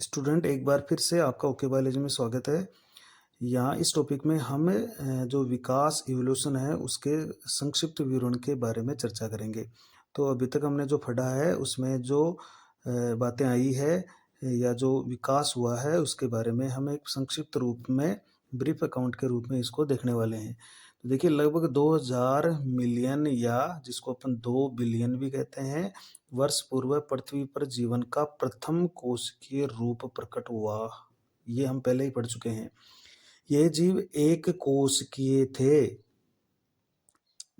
Student एक बार फिर से आपका ओके बायोलॉजी में स्वागत है। यहाँ इस टॉपिक में हम जो विकास इवोल्यूशन है उसके संक्षिप्त विवरण के बारे में चर्चा करेंगे। तो अभी तक हमने जो पढ़ा है उसमें जो बातें आई है या जो विकास हुआ है उसके बारे में हम एक संक्षिप्त रूप में ब्रीफ अकाउंट के रूप में इसको देखने वाले हैं। तो देखिए लगभग 2000 मिलियन या जिसको अपन 2 बिलियन भी कहते हैं वर्ष पूर्व पृथ्वी पर जीवन का प्रथम कोशिकीय रूप प्रकट हुआ। ये हम पहले ही पढ़ चुके हैं। ये जीव एक कोशिकीय थे।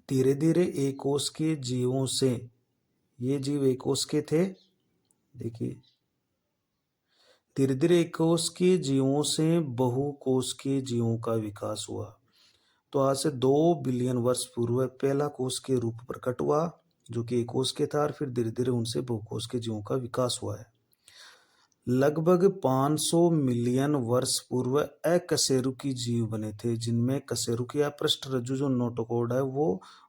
धीरे धीरे एक कोशिकीय जीवों से ये जीव एक कोशिकीय थे। देखिए धीरे धीरे एक कोशिकीय जीवों से बहुकोशिकीय जीवों का विकास हुआ। तो आज से 2 बिलियन वर्ष पूर्व पहला कोशिकीय रूप प्रकट हुआ जो कि एक कोशिकीय था और फिर धीरे धीरे उनसे बहुकोशिकीय जीवों का विकास हुआ है। लगभग 500 मिलियन वर्ष पूर्व अकशेरुकी जीव बने थे जिनमें कशेरुकी या पृष्ठरज्जु जो नोटोकॉर्ड है वो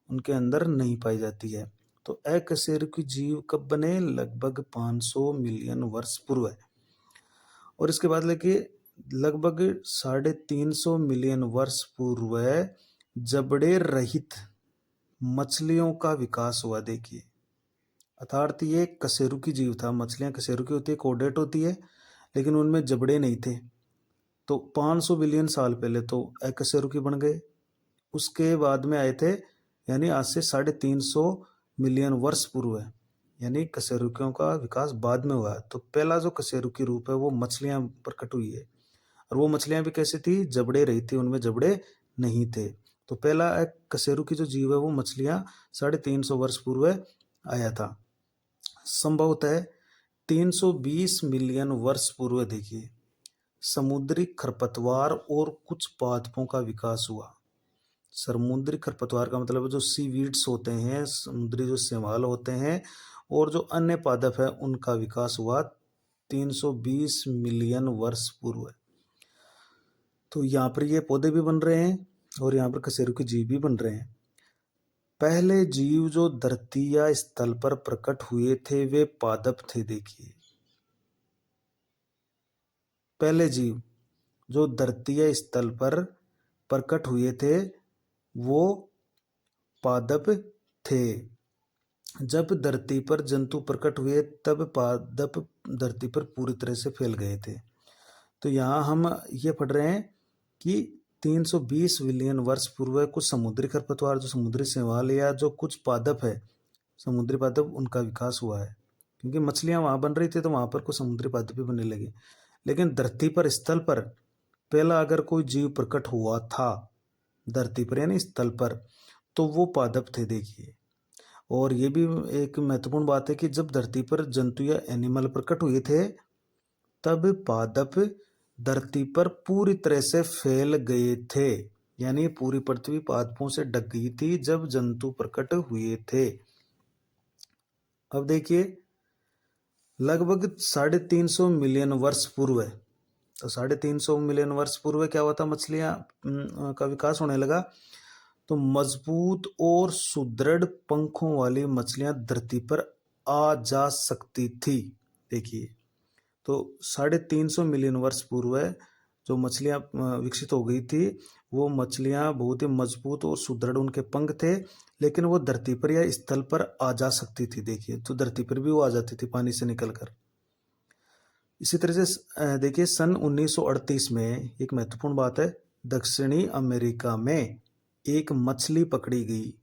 उनके अंदर नहीं पाई जाती है। तो अकशेरुकी जीव कब बने? लगभग 500 मिलियन वर्ष पूर्व। और इसके बाद लेके लगभग 350 मिलियन वर्ष पूर्व जबड़े रहित मछलियों का विकास हुआ। देखिए अर्थात ये कशेरुकी जीव था। मछलियां कशेरुकी होती है, कोडेट होती है, लेकिन उनमें जबड़े नहीं थे। तो 500 बिलियन साल पहले तो अकशेरुकी बन गए। उसके बाद में आए थे यानी आज से 350 मिलियन वर्ष पूर्व है, यानी कशेरुकियों का विकास बाद में हुआ। तो पहला जो कशेरुकी रूप है वो मछलियां प्रकट हुई है और वो मछलियां भी कैसी थी? जबड़े रही थी, उनमें जबड़े नहीं थे। तो पहला कशेरुकी जो जीव है वो मछलियां 350 वर्ष पूर्व आया था। संभवतः 320 मिलियन वर्ष पूर्व देखिए समुद्री खरपतवार और कुछ पादपों का विकास हुआ। समुद्री खरपतवार का मतलब जो सीवीड्स होते हैं, समुद्री जो शैवाल होते हैं और जो अन्य पादप है उनका विकास हुआ 320 मिलियन वर्ष पूर्व। तो यहाँ पर ये पौधे भी बन रहे हैं और यहाँ पर कशेरुकी जीव भी बन रहे हैं। पहले जीव जो धरती या स्थल पर प्रकट हुए थे वे पादप थे। देखिए पहले जीव जो धरती या स्थल पर प्रकट हुए थे वो पादप थे। जब धरती पर जंतु प्रकट हुए तब पादप धरती पर पूरी तरह से फैल गए थे। तो यहाँ हम ये पढ़ रहे हैं कि 320 मिलियन वर्ष पूर्व कुछ समुद्री खरपतवार जो समुद्री शैवाल या जो कुछ पादप है समुद्री पादप उनका विकास हुआ है, क्योंकि मछलियां वहां बन रही थी तो वहां पर कुछ समुद्री पादप भी बनने लगे। लेकिन धरती पर स्थल पर पहला अगर कोई जीव प्रकट हुआ था धरती पर यानी स्थल पर तो वो पादप थे। देखिए और ये भी एक महत्वपूर्ण बात है कि जब धरती पर जंतु या एनिमल प्रकट हुए थे तब पादप धरती पर पूरी तरह से फैल गए थे, यानी पूरी पृथ्वी पादपों से ढक गई थी जब जंतु प्रकट हुए थे। अब देखिए लगभग 350 मिलियन वर्ष पूर्व है। तो 350 मिलियन वर्ष पूर्व क्या हुआ था? मछलियां का विकास होने लगा। तो मजबूत और सुदृढ़ पंखों वाली मछलियां धरती पर आ जा सकती थी। देखिए तो 350 मिलियन वर्ष पूर्व जो मछलियां विकसित हो गई थी वो मछलियां बहुत ही मजबूत और सुदृढ़ उनके पंख थे, लेकिन वो धरती पर या स्थल पर आ जा सकती थी। देखिए तो धरती पर भी वो आ जाती थी पानी से निकलकर। इसी तरह से देखिए सन 1938 में एक महत्वपूर्ण बात है, दक्षिणी अमेरिका में एक मछली पकड़ी गई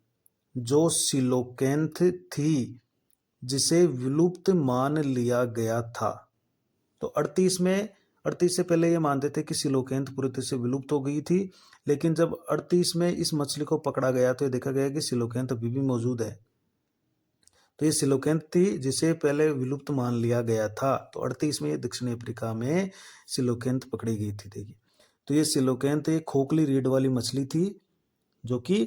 जो सिलोकेंथ थी जिसे विलुप्त मान लिया गया था। तो 38 से पहले ये मानते थे कि सिलोकेंथ पूरी तरह से विलुप्त हो गई थी, लेकिन जब 38 में इस मछली को पकड़ा गया तो ये देखा गया कि सिलोकेंथ अभी भी मौजूद है। तो ये सिलोकेंथ थी जिसे पहले विलुप्त मान लिया गया था। तो 38 में ये दक्षिणी अफ्रीका में सिलोकेंथ पकड़ी गई थी। देखिए तो ये सिलोकेंथ एक खोखली रीढ़ वाली मछली थी जो कि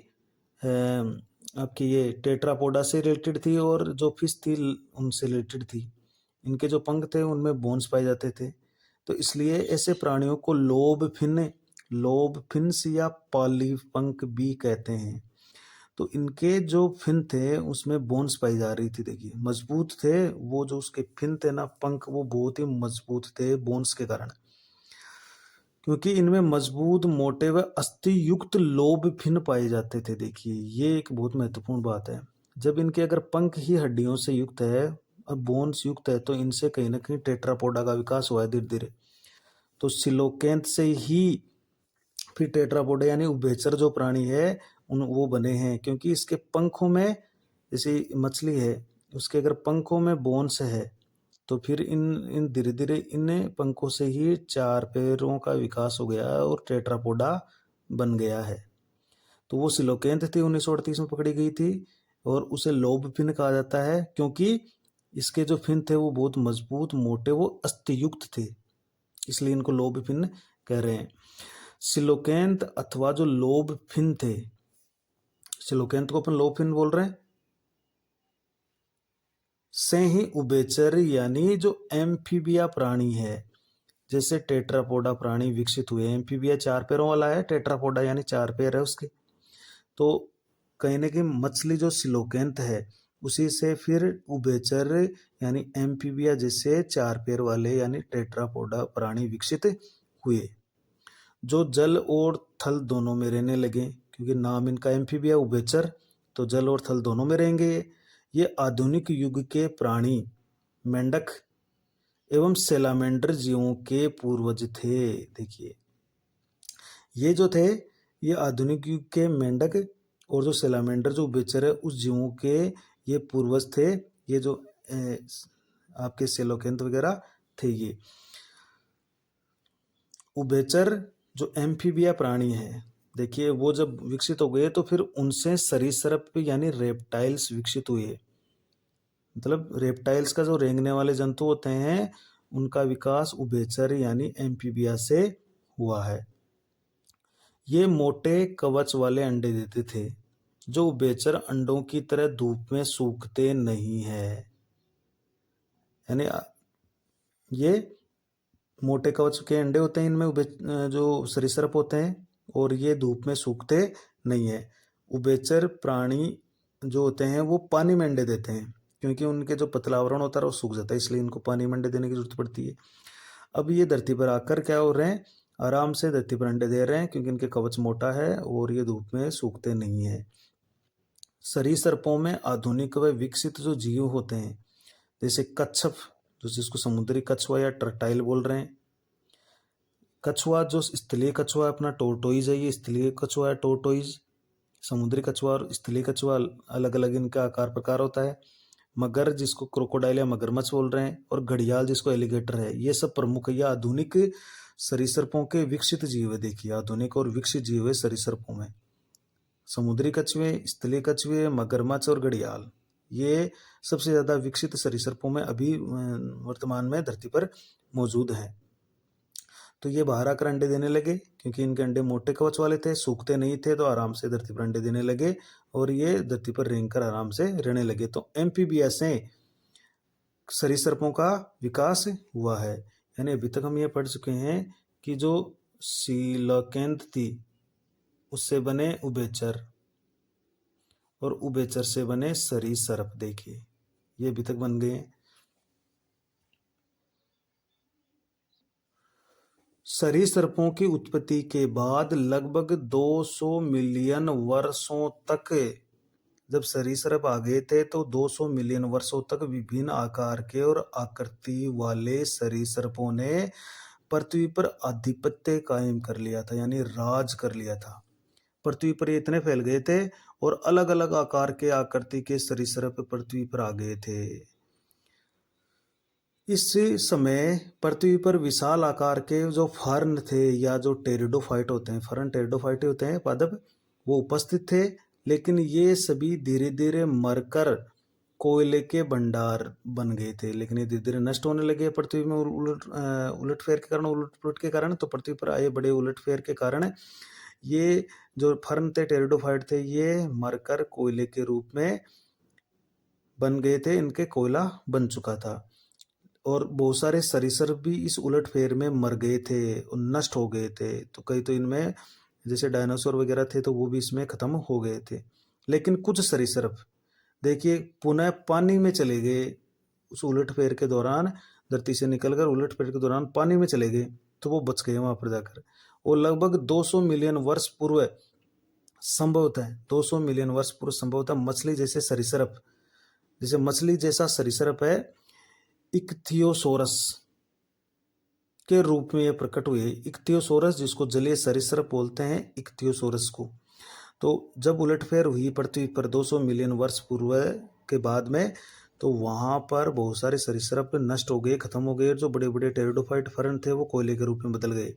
आपकी ये टेट्रापोडा से रिलेटेड थी और जो फिश थी उनसे रिलेटेड थी। इनके जो पंख थे उनमें बोन्स पाए जाते थे। तो इसलिए ऐसे प्राणियों को लोब फिन्स या पॉलीपंख भी कहते हैं। तो इनके जो फिन थे उसमें बोन्स पाई जा रही थी। देखिए मजबूत थे वो, जो उसके फिन थे ना, पंख, वो बहुत ही मजबूत थे बोन्स के कारण, क्योंकि इनमें मजबूत, मोटे व अस्थि युक्त लोब फिन पाए जाते थे। देखिए ये एक बहुत महत्वपूर्ण बात है। जब इनके अगर पंख ही हड्डियों से युक्त है और बोन्स युक्त है, तो इनसे कहीं ना कहीं टेट्रापोडा का विकास हुआ है धीरे धीरे। तो सिलोकेंथ से ही फिर टेट्रापोडा यानी उभयचर जो प्राणी है उन वो बने हैं, क्योंकि इसके पंखों में, जैसे मछली है उसके अगर पंखों में बोन्स है, तो फिर इन इन धीरे धीरे इन पंखों से ही चार पैरों का विकास हो गया और टेट्रापोडा बन गया है। तो वो सिलोकेंथ थी 1938 में पकड़ी गई थी, और उसे लोब फिन कहा जाता है, क्योंकि इसके जो फिन थे वो बहुत मजबूत, मोटे, वो अस्थियुक्त थे, इसलिए इनको लोब फिन कह रहे हैं। सिलोकेंथ अथवा जो लोब फिन थे, सिलोकेंथ को अपन लोब फिन बोल रहे हैं, से ही उभयचर यानी जो एम्फीबिया प्राणी है, जैसे टेट्रापोडा प्राणी विकसित हुए। एम्फीबिया चार पैरों वाला है, टेट्रापोडा यानी चार पैर है उसके। तो कहीं ना कहीं मछली जो सिलोकेंथ है उसी से फिर उभयचर यानी एम्फीबिया जैसे चार पैर वाले यानी टेट्रापोडा प्राणी विकसित हुए, जो जल और थल दोनों में रहने लगे, क्योंकि नाम इनका एम्फीबिया, उभयचर, तो जल और थल दोनों में रहेंगे। ये आधुनिक युग के प्राणी मेंढक एवं सैलामेंडर जीवों के पूर्वज थे। देखिए ये जो थे, ये आधुनिक युग के मेंढक और जो सैलामेंडर जो उभयचर है उस जीवों के ये पूर्वज थे। ये जो आपके सेलोकेंथ वगैरह थे, ये उभयचर जो एम्फीबिया प्राणी है, देखिए वो जब विकसित हो गए तो फिर उनसे सरीसृप यानी रेप्टाइल्स विकसित हुए। मतलब रेप्टाइल्स का जो रेंगने वाले जंतु होते हैं उनका विकास उभयचर यानी एम्फीबिया से हुआ है। ये मोटे कवच वाले अंडे देते थे, जो उभयचर अंडों की तरह धूप में सूखते नहीं है। यानी ये मोटे कवच के अंडे होते हैं इनमें, जो सरीसृप होते हैं, और ये धूप में सूखते नहीं है। उभयचर प्राणी जो होते हैं वो पानी में अंडे देते हैं, क्योंकि उनके जो पतला आवरण होता है वो सूख जाता है, इसलिए इनको पानी में अंडे देने की जरूरत पड़ती है। अब ये धरती पर आकर क्या हो रहे हैं, आराम से धरती पर अंडे दे रहे हैं, क्योंकि इनके कवच मोटा है और ये धूप में सूखते नहीं है। सरीसृपों में आधुनिक व विकसित जो जीव होते हैं, जैसे कच्छप, जो जिसको समुद्री कछुआ या टर्टाइल बोल रहे हैं, कछुआ जो स्थलीय कछुआ अपना टोर्टोइज है, ये स्थलीय कछुआ है टोर्टोइज। समुद्री कछुआ और स्थलीय कछुआ अलग अलग इनका आकार प्रकार होता है। मगर जिसको क्रोकोडाइल या मगरमच्छ बोल रहे हैं, और घड़ियाल जिसको एलिगेटर है, ये सब प्रमुख या आधुनिक सरीसृपों के विकसित जीव है। देखिए आधुनिक और विकसित जीव है सरीसृपों में, समुद्री कछुए, स्थलीय कछुए, मगरमच्छ और घड़ियाल, ये सबसे ज्यादा विकसित सरीसृपों में अभी वर्तमान में धरती पर मौजूद हैं। तो ये बाहर आकर अंडे देने लगे, क्योंकि इनके अंडे मोटे कवच वाले थे, सूखते नहीं थे, तो आराम से धरती पर अंडे देने लगे और ये धरती पर रेंग कर आराम से रहने लगे। तो एम्फीबिया से सरीसृपों का विकास हुआ है। यानी अभी तक हम ये पढ़ चुके हैं कि जो सीलोकेंथ थी उससे बने उभयचर, और उभयचर से बने सरीसृप। देखिए ये अभी तक बन गए। सरीसृपों की उत्पत्ति के बाद लगभग 200 मिलियन वर्षों तक, जब सरीसृप आ गए थे तो 200 मिलियन वर्षों तक विभिन्न आकार के और आकृति वाले सरीसृपों ने पृथ्वी पर आधिपत्य कायम कर लिया था, यानी राज कर लिया था। पृथ्वी पर ये इतने फैल गए थे और अलग अलग आकार के आकृति के सरीसृप पृथ्वी पर आ गए थे। इस समय पृथ्वी पर विशाल आकार के जो फर्न थे या जो टेरिडोफाइट होते हैं, फर्न टेरिडोफाइट होते हैं पादप, वो उपस्थित थे, लेकिन ये सभी धीरे धीरे मरकर कोयले के भंडार बन गए थे। लेकिन ये धीरे धीरे नष्ट होने लगे पृथ्वी में उलटफेर के कारण, उलट पुलट के कारण। तो पृथ्वी पर आए बड़े उलटफेर के कारण ये जो फर्न थे, टेरिडोफाइट थे, ये मरकर कोयले के रूप में बन गए थे, इनके कोयला बन चुका था। और बहुत सारे सरीसृप भी इस उलटफेर में मर गए थे और नष्ट हो गए थे। तो कई तो इनमें जैसे डायनासोर वगैरह थे तो वो भी इसमें खत्म हो गए थे। लेकिन कुछ सरीसृप देखिए पुनः पानी में चले गए, उस उलटफेर के दौरान धरती से निकलकर उलटफेर के दौरान पानी में चले गए, तो वो बच गए वहां पर जाकर। और लगभग 200 मिलियन वर्ष पूर्व संभवतः 200 मिलियन वर्ष पूर्व संभवतः मछली जैसे सरीसृप, जैसे मछली जैसा सरीसृप है इक्थियोसोरस के रूप में यह प्रकट हुए। इक्थियोसोरस जिसको जलीय सरीसृप बोलते हैं, इक्थियोसोरस को। तो जब उलटफेर हुई पृथ्वी पर 200 मिलियन वर्ष पूर्व के बाद में, तो वहां पर बहुत सारे सरीसृप नष्ट हो गए, खत्म हो गए। जो बड़े बड़े टेरिडोफाइट फर्न थे वो कोयले के रूप में बदल गए।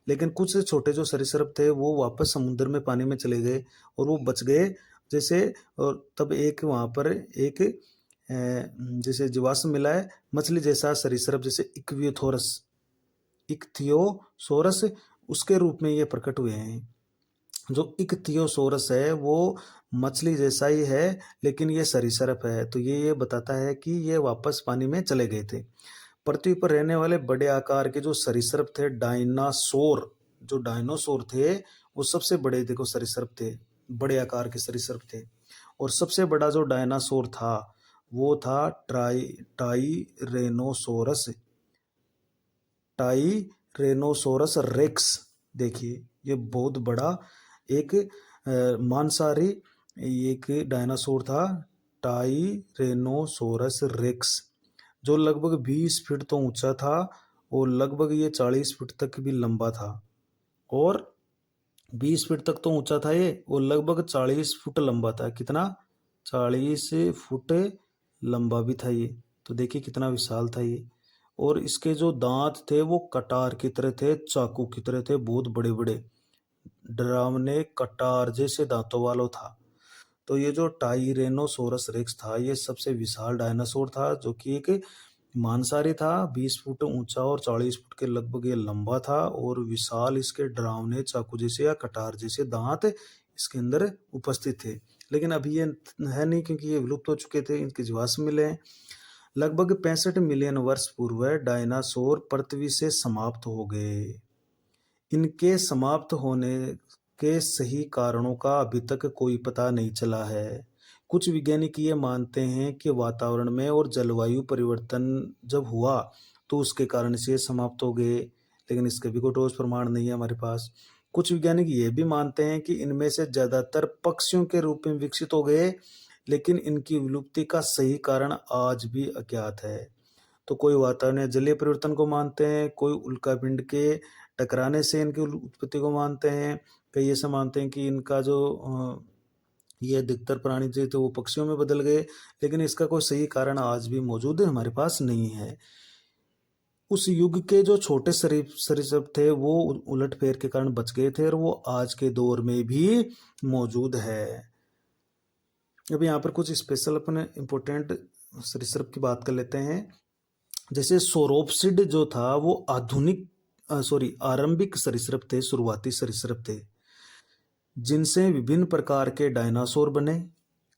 लेकिन कुछ छोटे जो सरीसृप थे वो वापस समुद्र में पानी में चले गए और वो बच गए। जैसे और तब एक वहां पर एक जैसे जीवाश्म मिला है मछली जैसा सरीसृप, जैसे इक्थियोसोरस, उसके रूप में ये प्रकट हुए हैं। जो इक्थियोसोरस है वो मछली जैसा ही है, लेकिन ये सरीसृप है। तो ये बताता है कि ये वापस पानी में चले गए थे। पृथ्वी पर रहने वाले बड़े आकार के जो सरीसृप थे, डायनासोर, जो डायनासोर थे वो सबसे बड़े देखो सरीसृप थे, बड़े आकार के सरीसृप थे। और सबसे बड़ा जो डायनासोर था वो था टाइरेनोसोरस, टाइरेनोसोरस रेक्स। देखिए ये बहुत बड़ा एक मांसाहारी एक डायनासोर था, टाइरेनोसोरस रेक्स, जो लगभग 20 फीट तो ऊंचा था और लगभग ये 40 फीट तक भी लंबा था। और 20 फीट तक तो ऊंचा था ये और लगभग 40 फुट लंबा था। कितना? 40 फुट लंबा भी था ये। तो देखिए कितना विशाल था ये। और इसके जो दांत थे वो कटार की तरह थे, चाकू की तरह थे, बहुत बड़े बड़े, डरावने कटार जैसे दांतों वाला था। तो ये जो टाइरेनोसोरस रेक्स था ये सबसे विशाल डायनासोर था, जो कि एक मांसाहारी था, 20 फुट ऊंचा और 40 फुट के लगभग ये लंबा था। और विशाल इसके डरावने चाकू जैसे या कटार जैसे दांत इसके अंदर उपस्थित थे। लेकिन अभी ये है नहीं, क्योंकि ये विलुप्त हो चुके थे, इनके जीवाश्म मिले हैं। लगभग 65 मिलियन वर्ष पूर्व डायनासोर पृथ्वी से समाप्त हो गए। इनके समाप्त होने के सही कारणों का अभी तक कोई पता नहीं चला है। कुछ वैज्ञानिक ये मानते हैं कि वातावरण में और जलवायु परिवर्तन जब हुआ तो उसके कारण से ये समाप्त हो गए, लेकिन इसके भी कोई ठोस प्रमाण नहीं है हमारे पास। कुछ वैज्ञानिक ये भी मानते हैं कि इनमें से ज्यादातर पक्षियों के रूप में विकसित हो गए, लेकिन इनकी विलुप्ति का सही कारण आज भी अज्ञात है। तो कोई वातावरणीय जलीय परिवर्तन को मानते हैं, कोई उल्कापिंड के टकराने से इनकी उत्पत्ति को मानते हैं, कई ऐसा मानते हैं कि इनका जो ये अधिकतर प्राणी थे तो वो पक्षियों में बदल गए, लेकिन इसका कोई सही कारण आज भी मौजूद हमारे पास नहीं है। उस युग के जो छोटे सरीसृप थे वो उलटफेर के कारण बच गए थे और वो आज के दौर में भी मौजूद है। अब यहाँ पर कुछ स्पेशल अपने इम्पोर्टेंट सरीसृप की बात कर लेते हैं। जैसे सोरोप्सिड जो था वो आरंभिक सरीसृप थे, शुरुआती सरीसृप थे, जिनसे विभिन्न प्रकार के डायनासोर बने।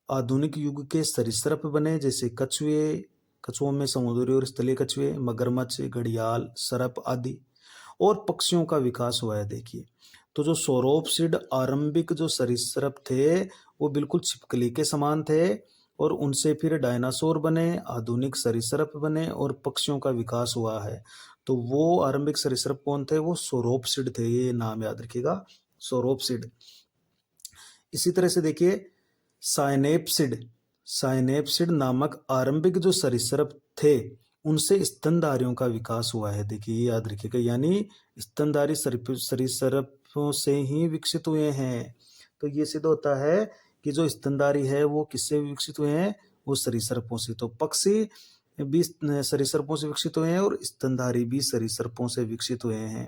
आधुनिक युग के सरीसृप बने, जैसे कछुओं में समुद्री और स्थलीय कछुए, मगरमच्छ, घड़ियाल, सरप आदि। और पक्षियों का विकास हुआ है। देखिए तो जो सोरोप्सिड आरंभिक जो सरीसृप थे वो बिल्कुल छिपकली के समान थे, और उनसे फिर डायनासोर बने, आधुनिक सरीसृप बने और पक्षियों का विकास हुआ है। तो वो आरंभिक सरीसृप कौन थे? वो सोरोप्सिड थे, ये नाम याद रखिएगा, सोरोप्सिड। इसी तरह से देखिए साइनेप्सिड नामक आरंभिक जो सरीसृप थे उनसे स्तनधारियों का विकास हुआ है। देखिए याद रखिएगा, यानी स्तनधारी सरीसृपों से ही विकसित हुए हैं। तो ये सिद्ध होता है कि जो स्तनधारी है वो किससे विकसित हुए हैं? वो सरीसृपों से। तो पक्षी भी सरीसृपों से विकसित हुए हैं और स्तनधारी भी सरीसृपों से विकसित हुए हैं।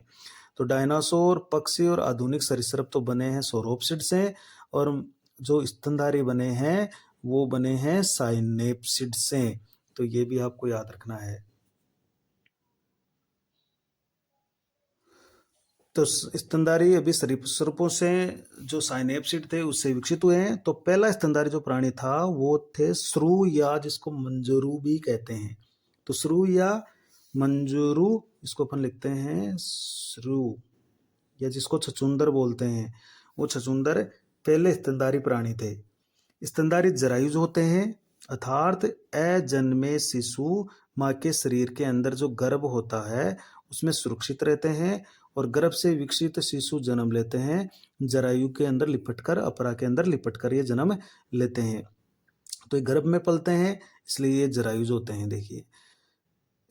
तो डायनासोर, पक्षी और आधुनिक सरीसृप तो बने हैं सोरोप्सिड से, और जो स्तनधारी बने हैं वो बने हैं साइनेप्सिड से। तो ये भी आपको याद रखना है। तो स्तनधारी अभी सरीसृपों से जो साइनेप्सिड थे उससे विकसित हुए हैं। तो पहला स्तनधारी जो प्राणी था वो थे श्रू, या जिसको मंजरू भी कहते हैं। तो श्रू या मंजरू, इसको अपन लिखते हैं श्रू, या जिसको छछूंदर बोलते हैं, वो छछूंदर पहले स्तनधारी प्राणी थे। स्तनधारी जरायुज होते हैं, अर्थात अजन्मे शिशु माँ के शरीर के अंदर जो गर्भ होता है उसमें सुरक्षित रहते हैं और गर्भ से विकसित शिशु जन्म लेते हैं, जरायु के अंदर लिपटकर, अपरा के अंदर लिपटकर ये जन्म लेते हैं। तो ये गर्भ में पलते हैं, इसलिए ये जरायुज होते हैं। देखिए,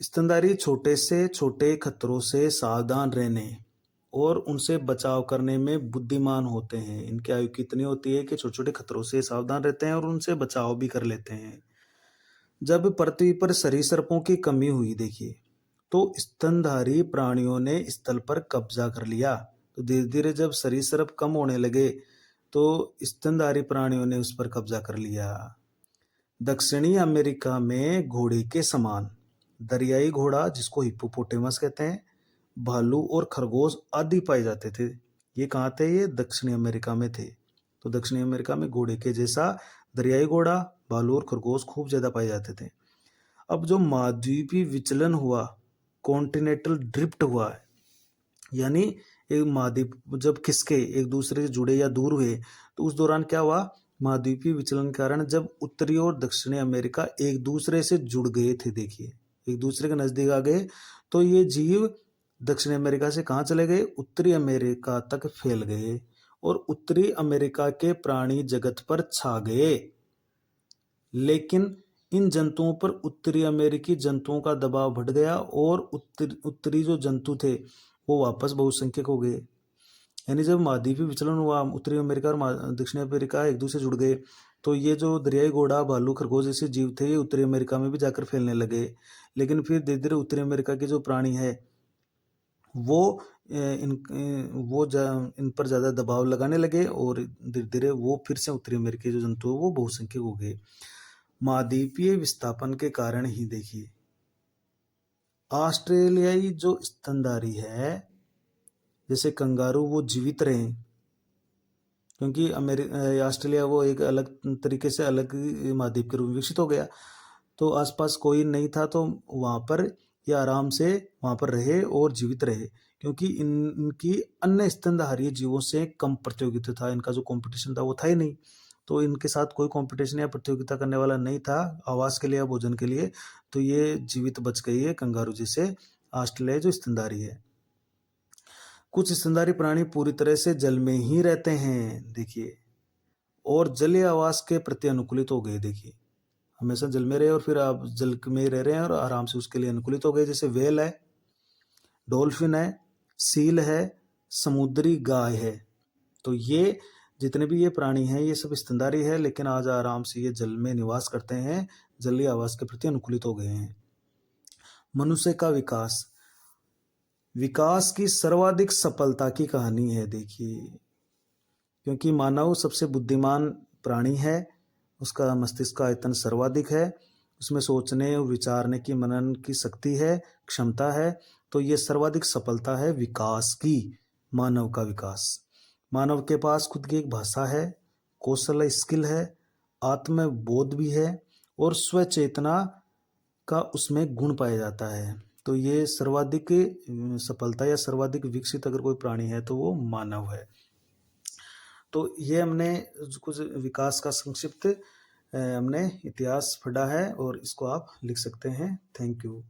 स्तनधारी छोटे से छोटे खतरों से सावधान रहने और उनसे बचाव करने में बुद्धिमान होते हैं। इनकी आयु कितनी होती है कि छोटे छोटे खतरों से सावधान रहते हैं और उनसे बचाव भी कर लेते हैं। जब पृथ्वी पर सरीसृपों की कमी हुई, देखिए, तो स्तनधारी प्राणियों ने स्थल पर कब्जा कर लिया। तो धीरे धीरे जब सरीसृप कम होने लगे तो स्तनधारी प्राणियों ने उस पर कब्जा कर लिया। दक्षिणी अमेरिका में घोड़े के समान दरियाई घोड़ा, जिसको हिप्पोपोटेमस कहते हैं, भालू और खरगोश आदि पाए जाते थे। ये कहाँ थे? ये दक्षिणी अमेरिका में थे। तो दक्षिणी अमेरिका में घोड़े के जैसा दरियाई घोड़ा, भालू और खरगोश खूब ज्यादा पाए जाते थे। अब जो महाद्वीपीय विचलन हुआ, कॉन्टिनेंटल ड्रिफ्ट हुआ है, यानी एक महाद्वीप जब खिसके एक दूसरे से जुड़े या दूर हुए, तो उस दौरान क्या हुआ? महाद्वीपीय विचलन के कारण जब उत्तरी और दक्षिणी अमेरिका एक दूसरे से जुड़ गए थे, देखिए, एक दूसरे के नजदीक आ गए, तो ये जीव दक्षिणी अमेरिका से कहाँ चले गए? उत्तरी अमेरिका तक फैल गए और उत्तरी अमेरिका के प्राणी जगत पर छा गए। लेकिन इन जंतुओं पर उत्तरी अमेरिकी जंतुओं का दबाव बढ़ गया और उत्तरी जो जंतु थे वो वापस बहुसंख्यक हो गए। यानी जब महाद्वीपीय विचलन हुआ, उत्तरी अमेरिका और दक्षिणी अमेरिका एक दूसरे से जुड़ गए, तो ये जो दरियाई घोड़ा, भालू, खरगोश जैसे जीव थे, ये उत्तरी अमेरिका में भी जाकर फैलने लगे। लेकिन फिर धीरे धीरे उत्तरी अमेरिका के जो प्राणी है वो इन पर ज्यादा दबाव लगाने लगे और धीरे धीरे वो फिर से उत्तरी अमेरिकी जो जंतु है वो बहुसंख्यक हो गए। महाद्वीपीय विस्थापन के कारण ही, देखिए, ऑस्ट्रेलियाई जो स्तनधारी है जैसे कंगारू, वो जीवित रहे, क्योंकि ऑस्ट्रेलिया वो एक अलग तरीके से अलग महाद्वीप के रूप में विकसित हो गया। तो आसपास कोई नहीं था, तो वहाँ पर ये आराम से वहाँ पर रहे और जीवित रहे, क्योंकि इनकी अन्य स्तनधारी जीवों से कम प्रतियोगिता था। इनका जो कंपटीशन था वो था ही नहीं, तो इनके साथ कोई कंपटीशन या प्रतियोगिता करने वाला नहीं था आवास के लिए या भोजन के लिए। तो ये जीवित बच गई है कंगारू जैसे ऑस्ट्रेलिया जो स्तनधारी है। कुछ स्तनधारी प्राणी पूरी तरह से जल में ही रहते हैं, देखिए, और जलीय आवास के प्रति अनुकूलित हो गए। देखिए, हमेशा जल में रहे और फिर आप जल में रह रहे हैं और आराम से उसके लिए अनुकूलित हो गए। जैसे व्हेल है, डॉल्फिन है, सील है, समुद्री गाय है। तो ये जितने भी ये प्राणी हैं ये सब स्तनधारी है, लेकिन आज आराम से ये जल में निवास करते हैं, जलीय आवास के प्रति अनुकूलित हो गए हैं। मनुष्य का विकास, विकास की सर्वाधिक सफलता की कहानी है, देखिए, क्योंकि मानव सबसे बुद्धिमान प्राणी है, उसका मस्तिष्क का आयतन सर्वाधिक है, उसमें सोचने और विचारने की, मनन की शक्ति है, क्षमता है। तो ये सर्वाधिक सफलता है विकास की, मानव का विकास। मानव के पास खुद की एक भाषा है, कौशल स्किल है, आत्मबोध भी है और स्वचेतना का उसमें गुण पाया जाता है। तो ये सर्वाधिक सफलता या सर्वाधिक विकसित अगर कोई प्राणी है तो वो मानव है। तो ये हमने कुछ विकास का संक्षिप्त हमने इतिहास पढ़ा है और इसको आप लिख सकते हैं। Thank you.